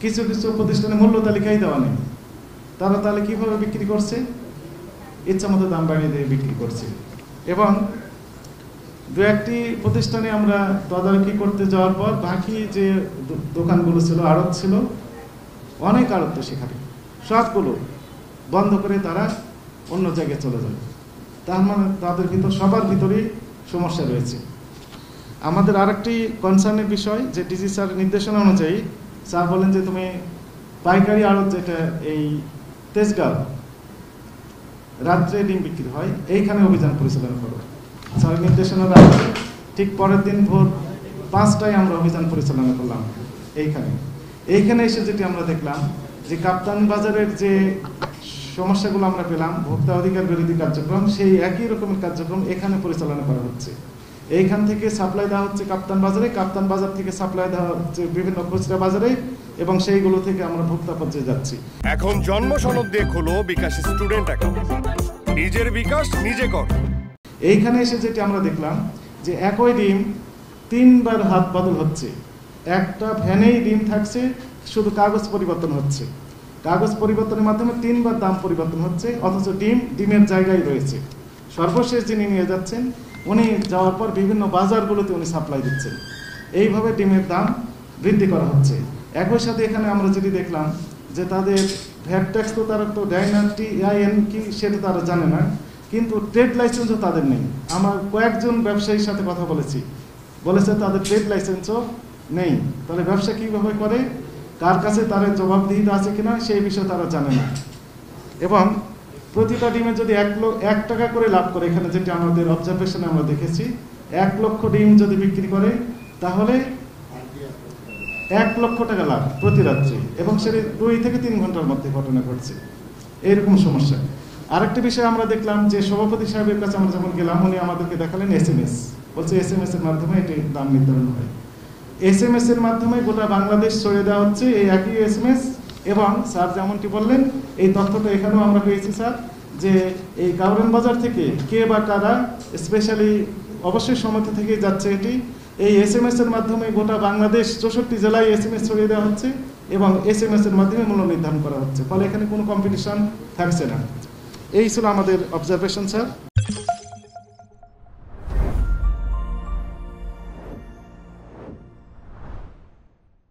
কিছু কিছু প্রতিষ্ঠানে মূল্য তালিকাই দেওয়া নেই, তারা তাহলে কীভাবে বিক্রি করছে? ইচ্ছা মতো দাম বাড়িয়ে দিয়ে বিক্রি করছে। এবং দু একটি প্রতিষ্ঠানে আমরা তদারকি করতে যাওয়ার পর বাকি যে দোকানগুলো ছিল, আড়ত ছিল, অনেক আড়ত তো সেখানে সবগুলো বন্ধ করে তারা অন্য জায়গায় চলে যায়। তার মানে তাদের ভিতর সবার ভিতরেই সমস্যা রয়েছে। আমাদের আরেকটি কনসার্নের বিষয় যে ডিজি স্যার নির্দেশনা অনুযায়ী স্যার বলেন যে তুমি পাইকারি আড়ত যেটা এই তেজগাঁও রাত্রে ডিম বিক্রি হয় এইখানে অভিযান পরিচালনা করো। স্যার নির্দেশনা রাখছে ঠিক পরের দিন ভোর 5টায় আমরা অভিযান পরিচালনা করলাম। এইখানে এসে যেটি আমরা দেখলাম যে কাপ্তান বাজারের যে সমস্যাগুলো আমরা পেলাম, ভোক্তা অধিকার বিরোধী কার্যক্রম, সেই একই রকমের কার্যক্রম এখানে পরিচালনা করা হচ্ছে। এইখান থেকে সাপ্লাই দেওয়া হচ্ছে কাপ্তান বাজারে, কাপ্তান বাজার থেকে সাপ্লাই দেওয়া হচ্ছে বিভিন্ন খুচরা বাজারে, এবং সেইগুলো থেকে আমরা ভোক্তা পর্যায়ে যাচ্ছি। এখন জন্ম সনদ দিয়ে খোলো বিকাশ স্টুডেন্ট অ্যাকাউন্ট, নিজের বিকাশ নিজে কর। এইখানে এসে যেটি আমরা দেখলাম যে একই ডিম 3বার হাত বদল হচ্ছে। একটা ভ্যানেই ডিম থাকছে, শুধু কাগজ পরিবর্তন হচ্ছে, কাগজ পরিবর্তনের মাধ্যমে 3বার দাম পরিবর্তন হচ্ছে, অথচ ডিমের জায়গায় রয়েছে। সর্বশেষ যিনি নিয়ে যাচ্ছেন উনি যাওয়ার পর বিভিন্ন বাজারগুলোতে উনি সাপ্লাই দিচ্ছেন। এইভাবে ডিমের দাম বৃদ্ধি করা হচ্ছে। একই সাথে এখানে আমরা যেটি দেখলাম যে তাদের ভ্যাট ট্যাক্স তো তারা তো দেয় না, TIN কি সেটা তারা জানে না, কিন্তু ট্রেড লাইসেন্সও তাদের নেই। আমার কয়েকজন ব্যবসায়ীর সাথে কথা বলেছে তাদের ট্রেড লাইসেন্সও নেই। তাহলে ব্যবসা কীভাবে করে, কার কাছে তার জবাবদিহিতা আছে কিনা সেই বিষয়ে তারা জানে না। এবং প্রতিটা ডিমে যদি 1 টাকা করে লাভ করে, এখানে যেটি আমাদের অবজারভেশনে আমরা দেখেছি, 1 লক্ষ ডিম যদি বিক্রি করে তাহলে 1 লক্ষ টাকা লাভ প্রতি রাত্রে, এবং সেটি 2 থেকে 3 ঘন্টার মধ্যে ঘটনা ঘটছে। এইরকম সমস্যা। আরেকটি বিষয় আমরা দেখলাম যে সভাপতি সাহেবের কাছে আমরা যখন গেলাম উনি আমাদেরকে দেখালেন SMS, বলছে SMS এর মাধ্যমে এটি দাম নির্ধারণ হয়। SMS এর মাধ্যমে গোটা বাংলাদেশ ছড়িয়ে দেওয়া হচ্ছে এই একই SMS। এবং স্যার যেমনটি বললেন এই তথ্যটা এখানেও আমরা পেয়েছি স্যার, যে এই কাউরান বাজার থেকে কে বা কারা স্পেশালি অবশ্যই সমিতি থেকে যাচ্ছে এটি, এই SMS এর মাধ্যমে গোটা বাংলাদেশ 64 জেলায় SMS ছড়িয়ে দেওয়া হচ্ছে, এবং SMS এর মাধ্যমে মূল্য নির্ধারণ করা হচ্ছে। ফলে এখানে কোনো কম্পিটিশন থাকছে না। এই ছিল আমাদের অবজারভেশন স্যার।